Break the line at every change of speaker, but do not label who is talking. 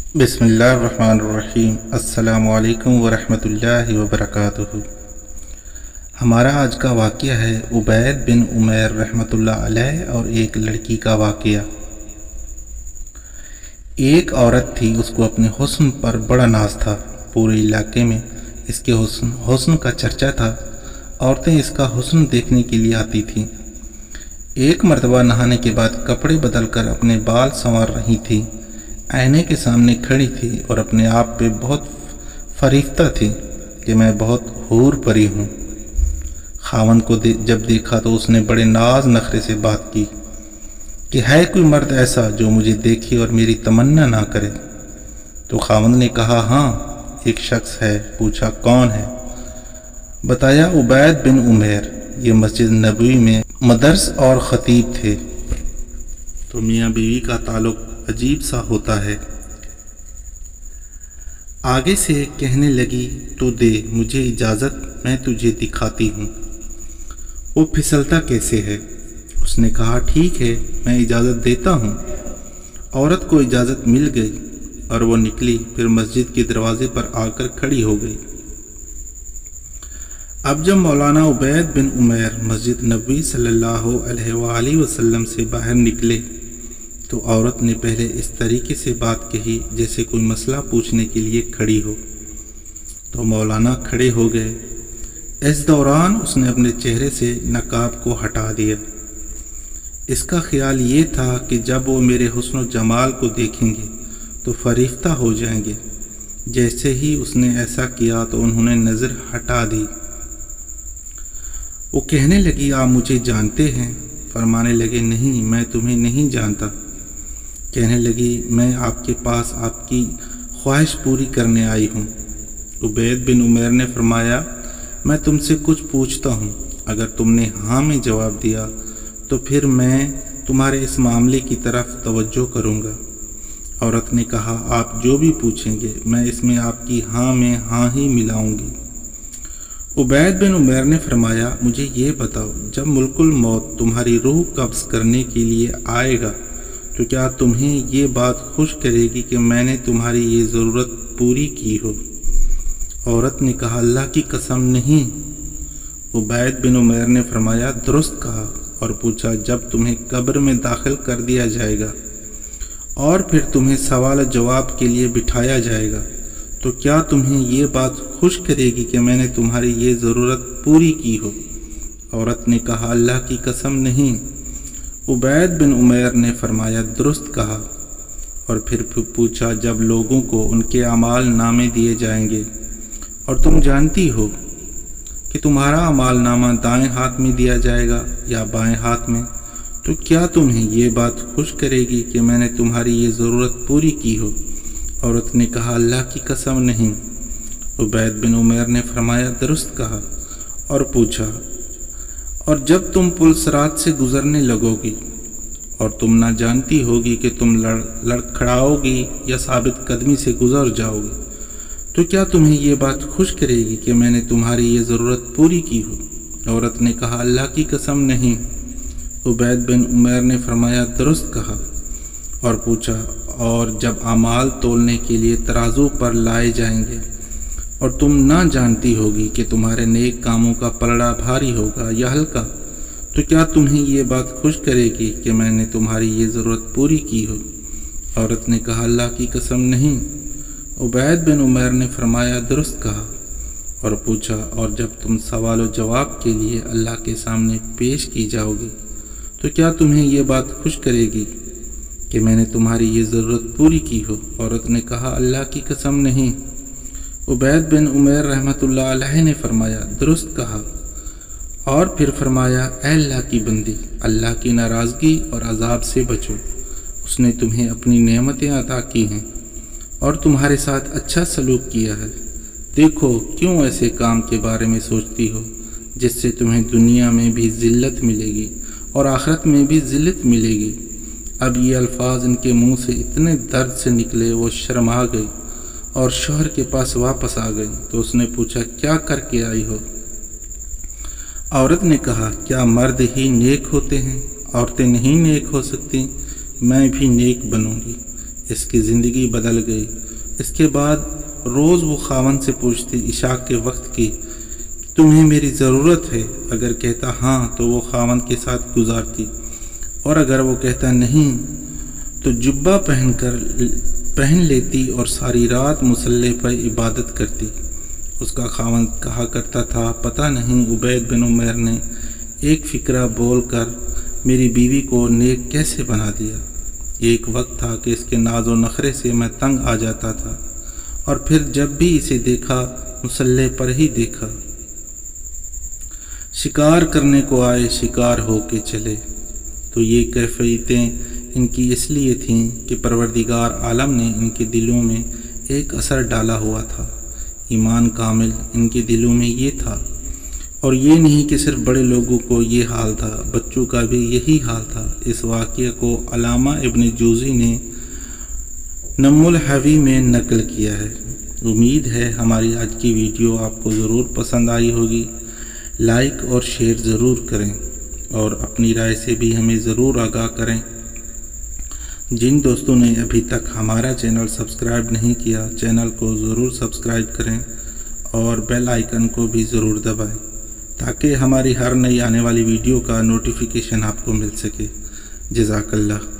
बिस्मिल्लाहिर्रहमानिर्रहीम। अस्सलामु अलैकुम वरहमतुल्लाहि वबरकातुहू। हमारा आज का वाक़या है उबैद बिन उमैर रहमतुल्लाह अलैह और एक लड़की का वाक़या। एक औरत थी, उसको अपने हुस्न पर बड़ा नाज था। पूरे इलाके में इसके हुस्न का चर्चा था। औरतें इसका हुस्न देखने के लिए आती थीं। एक मर्तबा नहाने के बाद कपड़े बदलकर अपने बाल संवार रही थी। आईने के सामने खड़ी थी और अपने आप पे बहुत फरीफ्ता थी कि मैं बहुत हूर परी हूँ। खावंद को जब देखा तो उसने बड़े नाज नखरे से बात की कि है कोई मर्द ऐसा जो मुझे देखे और मेरी तमन्ना ना करे। तो खावंद ने कहा, हाँ एक शख्स है। पूछा, कौन है? बताया, उबैद बिन उमैर। ये मस्जिद नबवी में मदरस और खतीब थे। तो मियाँ बीवी का ताल्लुक अजीब सा होता है। आगे से कहने लगी, तो दे मुझे इजाज़त, मैं तुझे दिखाती हूँ वो फिसलता कैसे है। उसने कहा, ठीक है मैं इजाज़त देता हूँ। औरत को इजाज़त मिल गई और वो निकली। फिर मस्जिद के दरवाजे पर आकर खड़ी हो गई। अब जब मौलाना उबैद बिन उमैर मस्जिद नबवी सल्लल्लाहु अलैहि वसल्लम से बाहर निकले तो औरत ने पहले इस तरीके से बात कही जैसे कोई मसला पूछने के लिए खड़ी हो। तो मौलाना खड़े हो गए। इस दौरान उसने अपने चेहरे से नकाब को हटा दिया। इसका ख्याल ये था कि जब वो मेरे हुस्न जमाल को देखेंगे तो फरीफ्ता हो जाएंगे। जैसे ही उसने ऐसा किया तो उन्होंने नज़र हटा दी। वो कहने लगी, आप मुझे जानते हैं? फरमाने लगे, नहीं मैं तुम्हें नहीं जानता। कहने लगी, मैं आपके पास आपकी ख्वाहिश पूरी करने आई हूँ। उबैद बिन उमैर ने फरमाया, मैं तुमसे कुछ पूछता हूँ, अगर तुमने हाँ में जवाब दिया तो फिर मैं तुम्हारे इस मामले की तरफ तवज्जो करूँगा। औरत ने कहा, आप जो भी पूछेंगे मैं इसमें आपकी हाँ में हाँ ही मिलाऊंगी। उबैद बिन उमैर ने फरमाया, मुझे ये बताओ, जब मुल्कुल मौत तुम्हारी रूह कब्ज़ करने के लिए आएगा तो क्या तुम्हें ये बात खुश करेगी कि मैंने तुम्हारी ये ज़रूरत पूरी की हो? औरत ने कहा, अल्लाह की कसम नहीं। उबैद बिन उमैर ने फरमाया, दुरुस्त कहा। और पूछा, जब तुम्हें कब्र में दाखिल कर दिया जाएगा और फिर तुम्हें सवाल जवाब के लिए बिठाया जाएगा तो क्या तुम्हें ये बात खुश करेगी कि मैंने तुम्हारी ये ज़रूरत पूरी की हो? औरत ने कहा, अल्लाह की कसम नहीं। उबैद बिन उमैर ने फरमाया, दुरुस्त कहा। और फिर पूछा, जब लोगों को उनके अमाल नामे दिए जाएंगे और तुम जानती हो कि तुम्हारा अमाल नामा दाएं हाथ में दिया जाएगा या बाएं हाथ में, तो क्या तुम्हें ये बात खुश करेगी कि मैंने तुम्हारी ये ज़रूरत पूरी की हो? औरत ने कहा, अल्लाह की कसम नहीं। उबैद बिन उमैर ने फरमाया, दुरुस्त कहा। और पूछा, और जब तुम पुल सिरात से गुजरने लगोगी और तुम ना जानती होगी कि तुम लड़खड़ाओगी या साबित कदमी से गुजर जाओगी, तो क्या तुम्हें ये बात खुश करेगी कि मैंने तुम्हारी ये ज़रूरत पूरी की हो? औरत ने कहा, अल्लाह की कसम नहीं। उबैद बिन उमैर ने फरमाया, दुरुस्त कहा। और पूछा, और जब अमाल तोलने के लिए तराजू पर लाए जाएंगे और तुम ना जानती होगी कि तुम्हारे नेक कामों का पलड़ा भारी होगा या हल्का, तो क्या तुम्हें ये बात खुश करेगी कि मैंने तुम्हारी ये ज़रूरत पूरी की हो? औरत ने कहा, अल्लाह की कसम नहीं। उबैद बिन उमैर ने फरमाया, दुरुस्त कहा। और पूछा, और जब तुम सवाल और जवाब के लिए अल्लाह के सामने पेश की जाओगी तो क्या तुम्हें ये बात खुश करेगी कि मैंने तुम्हारी ये ज़रूरत पूरी की हो? औरत ने कहा, अल्लाह की कसम नहीं। उबैद बिन उमैर रहमतुल्लाह अलैह ने फरमाया, दुरुस्त कहा। और फिर फरमाया, ऐ अल्लाह की बंदी, अल्लाह की नाराज़गी और अजाब से बचो। उसने तुम्हें अपनी नेमतें अता की हैं और तुम्हारे साथ अच्छा सलूक किया है। देखो क्यों ऐसे काम के बारे में सोचती हो जिससे तुम्हें दुनिया में भी ज़िल्लत मिलेगी और आखिरत में भी ज़िल्लत मिलेगी। अब ये अल्फाज इनके मुंह से इतने दर्द से निकले वो शर्मा गई और शौहर के पास वापस आ गई। तो उसने पूछा, क्या करके आई हो? औरत ने कहा, क्या मर्द ही नेक होते हैं? औरतें नहीं नेक हो सकती? मैं भी नेक बनूंगी। اس کی زندگی بدل گئی۔ اس کے بعد روز وہ خاوند سے پوچھتی عشاء کے وقت کی، تمہیں میری ضرورت ہے؟ اگر کہتا ہاں تو وہ خاوند کے ساتھ گزارتی، اور اگر وہ کہتا نہیں تو جبہ پہن لیتی اور ساری رات مصلی پر عبادت کرتی۔ اس کا خاوند کہا کرتا تھا، پتہ نہیں عبید بن عمیر نے ایک فکرہ بول کر میری بیوی کو نیک کیسے بنا دیا۔ ایک وقت تھا کہ اس کے ناز و نخرے سے میں تنگ آ جاتا تھا، اور پھر جب بھی اسے دیکھا مصلی پر ہی دیکھا۔ شکار کرنے کو آئے، شکار ہو کے چلے۔ تو یہ کیفیتیں ان کی اس لیے تھیں کہ پروردگار عالم نے ان کے دلوں میں ایک اثر ڈالا ہوا تھا۔ ایمان کامل ان کے دلوں میں یہ تھا، اور یہ نہیں کہ صرف بڑے لوگوں کو یہ حال تھا، بچوں کا بھی یہی حال تھا۔ اس واقعہ کو علامہ ابن جوزی نے نم الحوی میں نقل کیا ہے۔ امید ہے ہماری آج کی ویڈیو آپ کو ضرور پسند آئی ہوگی۔ لائک اور شیئر ضرور کریں، اور اپنی رائے سے بھی ہمیں ضرور آگاہ کریں۔ جن دوستوں نے ابھی تک ہمارا چینل سبسکرائب نہیں کیا، چینل کو ضرور سبسکرائب کریں اور بیل آئیکن کو بھی ضرور دبائیں، تاکہ ہماری ہر نئی آنے والی ویڈیو کا نوٹیفیکیشن آپ کو مل سکے۔ جزاک اللہ۔